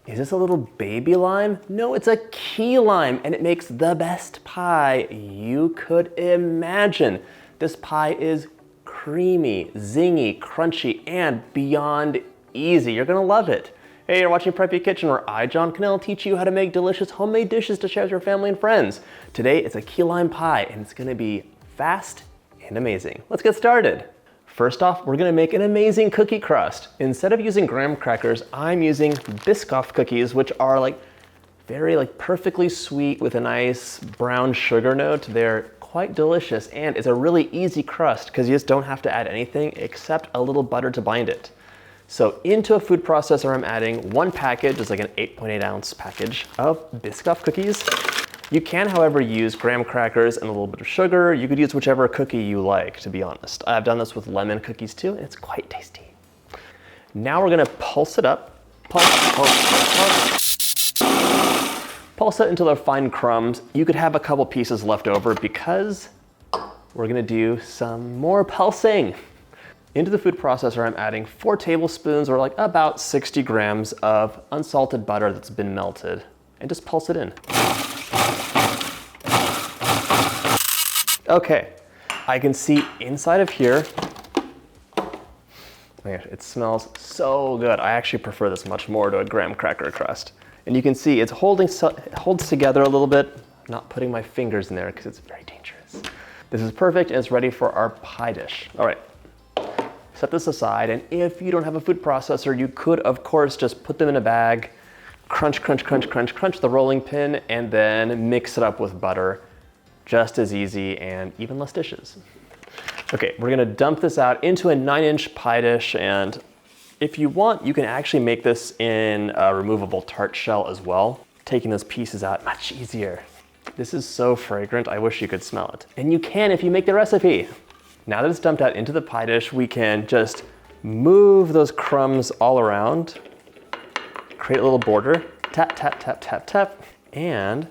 Is this a little baby lime? No, it's a key lime, and it makes the best pie you could imagine. This pie is creamy, zingy, crunchy, and beyond easy. You're gonna love it. Hey, you're watching Preppy Kitchen, where I, John Cannell, teach you how to make delicious homemade dishes to share with your family and friends. Today, it's a key lime pie, and it's gonna be fast and amazing. Let's get started. First off, we're gonna make an amazing cookie crust. Instead of using graham crackers, I'm using Biscoff cookies, which are very perfectly sweet with a nice brown sugar note. They're quite delicious, and it's a really easy crust because you just don't have to add anything except a little butter to bind it. So into a food processor, I'm adding one package, it's like an 8.8 ounce package of Biscoff cookies. You can, however, use graham crackers and a little bit of sugar. You could use whichever cookie you like, to be honest. I've done this with lemon cookies too, and it's quite tasty. Now we're gonna pulse it up. Pulse it until they're fine crumbs. You could have a couple pieces left over because we're gonna do some more pulsing. Into the food processor, I'm adding 4 tablespoons or about 60 grams of unsalted butter that's been melted, and just pulse it in. Okay, I can see inside of here, oh my gosh, it smells so good. I actually prefer this much more to a graham cracker crust. And you can see it holds together a little bit. I'm not putting my fingers in there because it's very dangerous. This is perfect, and it's ready for our pie dish. All right, set this aside, and if you don't have a food processor, you could, of course, just put them in a bag, crunch, crunch, crunch, crunch, crunch the rolling pin, and then mix it up with butter. Just as easy and even less dishes. Okay, we're gonna dump this out into a 9-inch pie dish, and if you want, you can actually make this in a removable tart shell as well. Taking those pieces out, much easier. This is so fragrant, I wish you could smell it. And you can if you make the recipe. Now that it's dumped out into the pie dish, we can just move those crumbs all around, create a little border, tap, tap, tap, tap, tap, and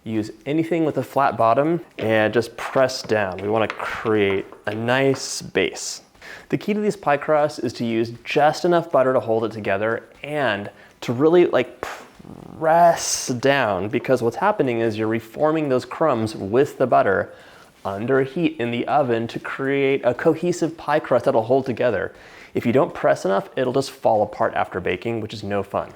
use anything with a flat bottom and just press down. We want to create a nice base. The key to these pie crusts is to use just enough butter to hold it together and to really press down, because what's happening is you're reforming those crumbs with the butter under heat in the oven to create a cohesive pie crust that'll hold together. If you don't press enough, it'll just fall apart after baking, which is no fun.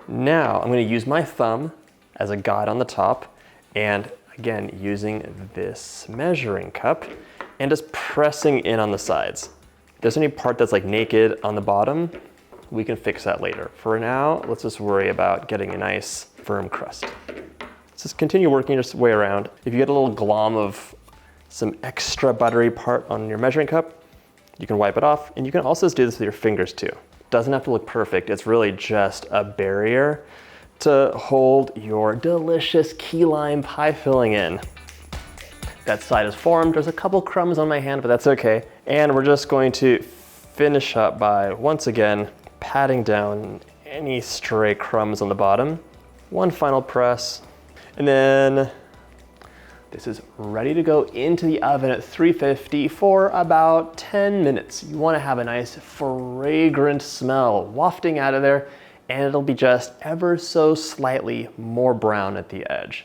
Now I'm going to use my thumb as a guide on the top, and again, using this measuring cup and just pressing in on the sides. If there's any part that's naked on the bottom, we can fix that later. For now, let's just worry about getting a nice firm crust. Let's just continue working your way around. If you get a little glom of some extra buttery part on your measuring cup, you can wipe it off, and you can also just do this with your fingers too. Doesn't have to look perfect, it's really just a barrier to hold your delicious key lime pie filling in. That side is formed. There's a couple crumbs on my hand, but that's okay. And we're just going to finish up by, once again, patting down any stray crumbs on the bottom. One final press, and then this is ready to go into the oven at 350 for about 10 minutes. You want to have a nice fragrant smell wafting out of there, and it'll be just ever so slightly more brown at the edge.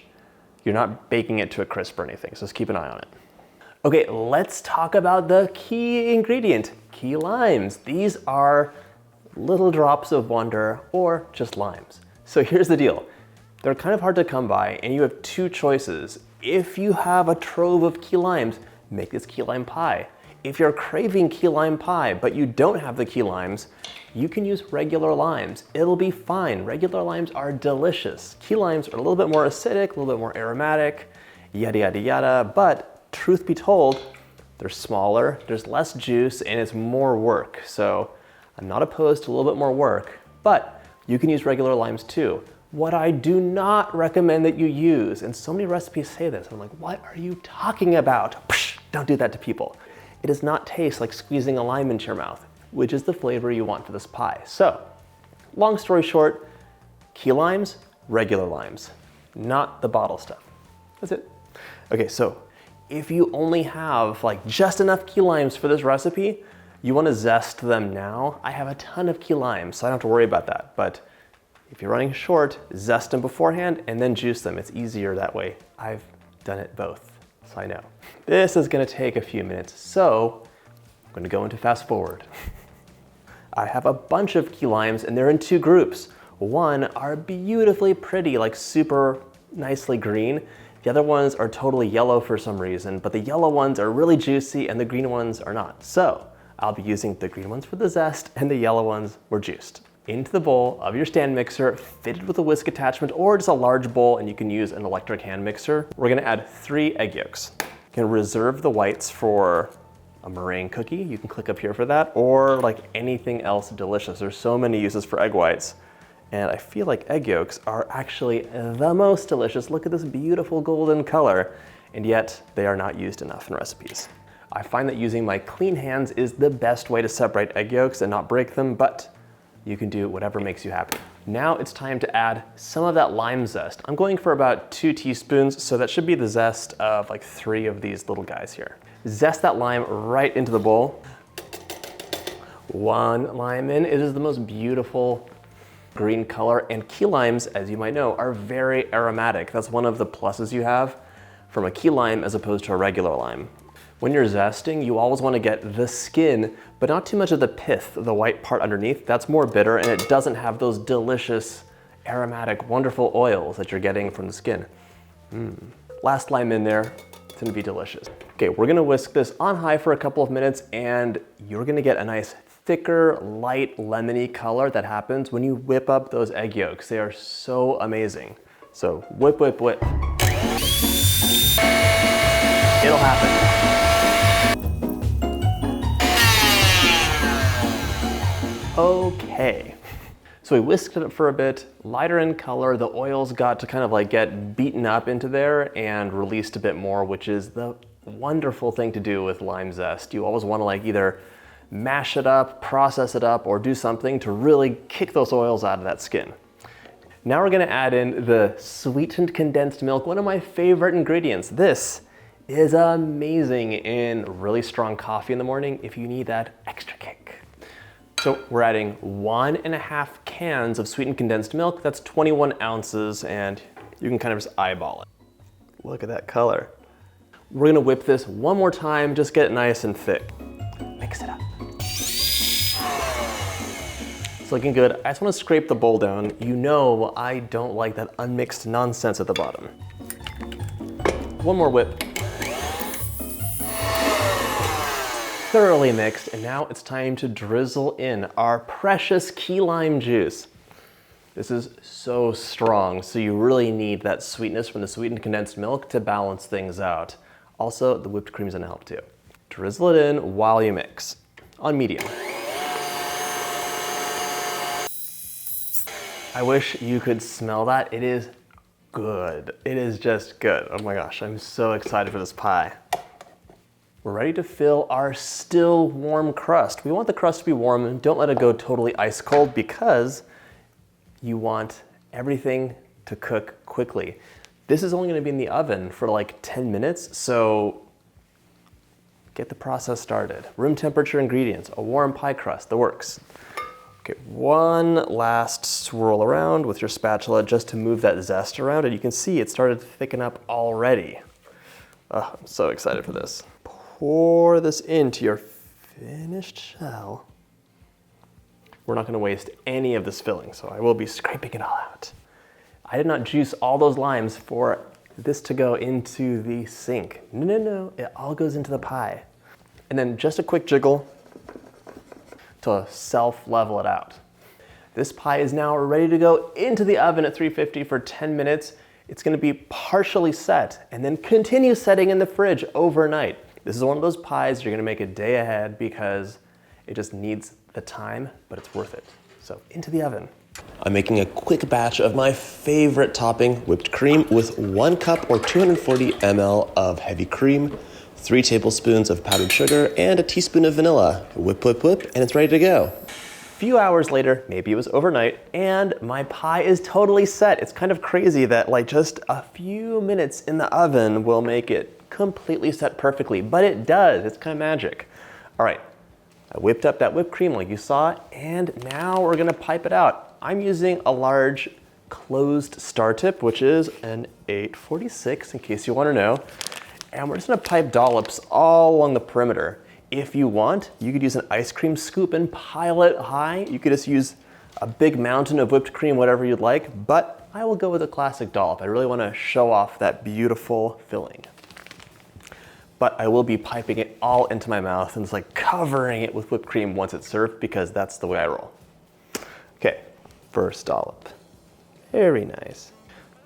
You're not baking it to a crisp or anything, so just keep an eye on it. Okay, let's talk about the key ingredient, key limes. These are little drops of wonder, or just limes. So here's the deal. They're kind of hard to come by, and you have 2 choices. If you have a trove of key limes, make this key lime pie. If you're craving key lime pie, but you don't have the key limes, you can use regular limes. It'll be fine. Regular limes are delicious. Key limes are a little bit more acidic, a little bit more aromatic, yada, yada, yada. But truth be told, they're smaller, there's less juice, and it's more work. So I'm not opposed to a little bit more work, but you can use regular limes too. What I do not recommend that you use, and so many recipes say this, I'm like, what are you talking about? Psh, don't do that to people. It does not taste like squeezing a lime into your mouth, which is the flavor you want for this pie. So, long story short, key limes, regular limes, not the bottle stuff. That's it. Okay, so if you only have just enough key limes for this recipe, you want to zest them now. I have a ton of key limes, so I don't have to worry about that. But If you're running short, zest them beforehand and then juice them. It's easier that way. I've done it both, so I know. This is gonna take a few minutes, so I'm gonna go into fast forward. I have a bunch of key limes and they're in two groups. One are beautifully pretty, like super nicely green. The other ones are totally yellow for some reason, but the yellow ones are really juicy and the green ones are not. So I'll be using the green ones for the zest and the yellow ones were juiced. Into the bowl of your stand mixer, fitted with a whisk attachment or just a large bowl, and you can use an electric hand mixer. We're gonna add 3 egg yolks. You can reserve the whites for a meringue cookie. You can click up here for that, or like anything else delicious. There's so many uses for egg whites. And I feel like egg yolks are actually the most delicious. Look at this beautiful golden color, and yet they are not used enough in recipes. I find that using my clean hands is the best way to separate egg yolks and not break them, but you can do whatever makes you happy. Now it's time to add some of that lime zest. I'm going for about 2 teaspoons, so that should be the zest of like 3 of these little guys here. Zest that lime right into the bowl. 1 lime in. It is the most beautiful green color, and key limes, as you might know, are very aromatic. That's one of the pluses you have from a key lime as opposed to a regular lime. When you're zesting, you always want to get the skin, but not too much of the pith, the white part underneath. That's more bitter and it doesn't have those delicious, aromatic, wonderful oils that you're getting from the skin. Last lime in there, it's gonna be delicious. Okay, we're gonna whisk this on high for a couple of minutes and you're gonna get a nice thicker, light, lemony color that happens when you whip up those egg yolks. They are so amazing. So whip, whip, whip. It'll happen. Okay. So we whisked it up for a bit, lighter in color. The oils got to kind of like get beaten up into there and released a bit more, which is the wonderful thing to do with lime zest. You always want to like either mash it up, process it up, or do something to really kick those oils out of that skin. Now we're gonna add in the sweetened condensed milk, one of my favorite ingredients. This is amazing in really strong coffee in the morning if you need that extra kick. So we're adding 1.5 cans of sweetened condensed milk. That's 21 ounces, and you can kind of just eyeball it. Look at that color. We're gonna whip this one more time, just get it nice and thick. Mix it up. It's looking good. I just want to scrape the bowl down. You know I don't like that unmixed nonsense at the bottom. One more whip. Thoroughly mixed, and now it's time to drizzle in our precious key lime juice. This is so strong, so you really need that sweetness from the sweetened condensed milk to balance things out. Also, the whipped cream is gonna help too. Drizzle it in while you mix, on medium. I wish you could smell that. It is good. It is just good. Oh my gosh, I'm so excited for this pie. We're ready to fill our still warm crust. We want the crust to be warm. Don't let it go totally ice cold because you want everything to cook quickly. This is only gonna be in the oven for like 10 minutes, so get the process started. Room temperature ingredients, a warm pie crust, the works. Okay, one last swirl around with your spatula just to move that zest around, and you can see it started to thicken up already. Oh, I'm so excited for this. Pour this into your finished shell. We're not gonna waste any of this filling, so I will be scraping it all out. I did not juice all those limes for this to go into the sink. No, it all goes into the pie. And then just a quick jiggle to self-level it out. This pie is now ready to go into the oven at 350 for 10 minutes. It's gonna be partially set and then continue setting in the fridge overnight. This is one of those pies you're gonna make a day ahead because it just needs the time, but it's worth it. So into the oven. I'm making a quick batch of my favorite topping, whipped cream, with 1 cup or 240 ml of heavy cream, 3 tablespoons of powdered sugar, and a teaspoon of vanilla. Whip, whip, whip, and it's ready to go. A few hours later, maybe it was overnight, and my pie is totally set. It's kind of crazy that like just a few minutes in the oven will make it completely set perfectly, but it does. It's kind of magic. All right, I whipped up that whipped cream like you saw, and now we're gonna pipe it out. I'm using a large closed star tip, which is an 846 in case you want to know. And we're just gonna pipe dollops all along the perimeter. If you want, you could use an ice cream scoop and pile it high. You could just use a big mountain of whipped cream, whatever you'd like, but I will go with a classic dollop. I really wanna show off that beautiful filling. But I will be piping it all into my mouth and just like covering it with whipped cream once it's served, because that's the way I roll. Okay, first dollop. Very nice.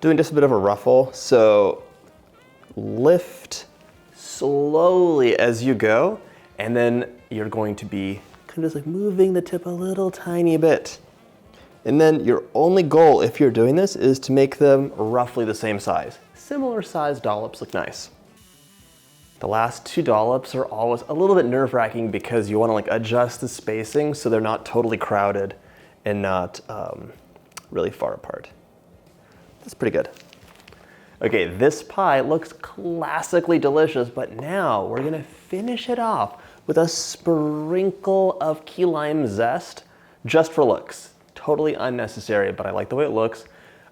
Doing just a bit of a ruffle, so lift slowly as you go, and then you're going to be kind of just like moving the tip a little tiny bit. And then your only goal, if you're doing this, is to make them roughly the same size. Similar sized dollops look nice. The last 2 dollops are always a little bit nerve-wracking because you want to like adjust the spacing so they're not totally crowded and not really far apart. That's pretty good. Okay, this pie looks classically delicious, but now we're gonna finish it off with a sprinkle of key lime zest, just for looks. Totally unnecessary, but I like the way it looks.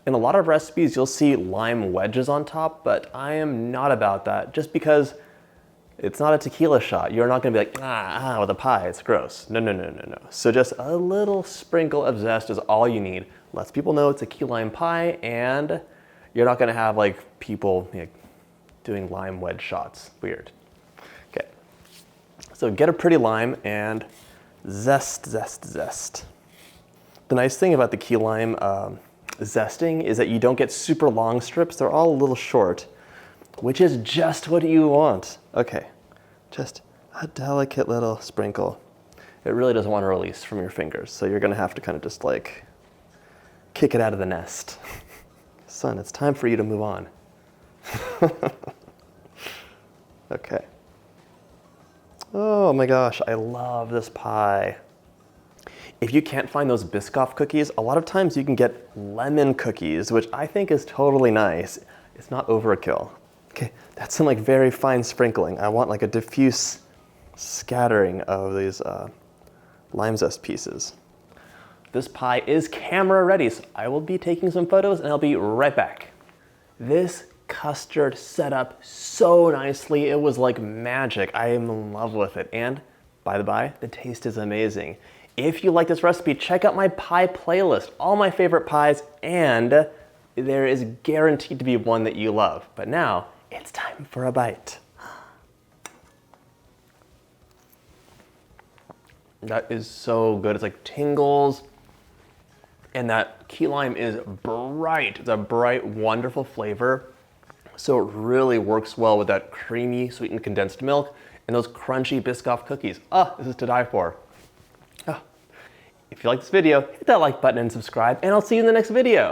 In a lot of recipes, you'll see lime wedges on top, but I am not about that, just because it's not a tequila shot. You're not gonna be like, with a pie, it's gross. No. So just a little sprinkle of zest is all you need. Lets people know it's a key lime pie, and you're not gonna have like people doing lime wedge shots. Weird. Okay, so get a pretty lime and zest. The nice thing about the key lime zesting is that you don't get super long strips. They're all a little short, which is just what you want. Okay, just a delicate little sprinkle. It really doesn't want to release from your fingers, so you're gonna have to kind of just like kick it out of the nest. Son, it's time for you to move on. Okay. Oh my gosh, I love this pie. If you can't find those Biscoff cookies, a lot of times you can get lemon cookies, which I think is totally nice. It's not overkill. Okay, that's some like very fine sprinkling. I want like a diffuse scattering of these lime zest pieces. This pie is camera ready, so I will be taking some photos and I'll be right back. This custard set up so nicely. It was like magic. I am in love with it. And by the by, the taste is amazing. If you like this recipe, check out my pie playlist, all my favorite pies, and there is guaranteed to be one that you love. But now, it's time for a bite. That is so good. It's like tingles, and that key lime is bright. It's a bright, wonderful flavor. So it really works well with that creamy, sweetened condensed milk and those crunchy Biscoff cookies. This is to die for. If you like this video, hit that like button and subscribe, and I'll see you in the next video.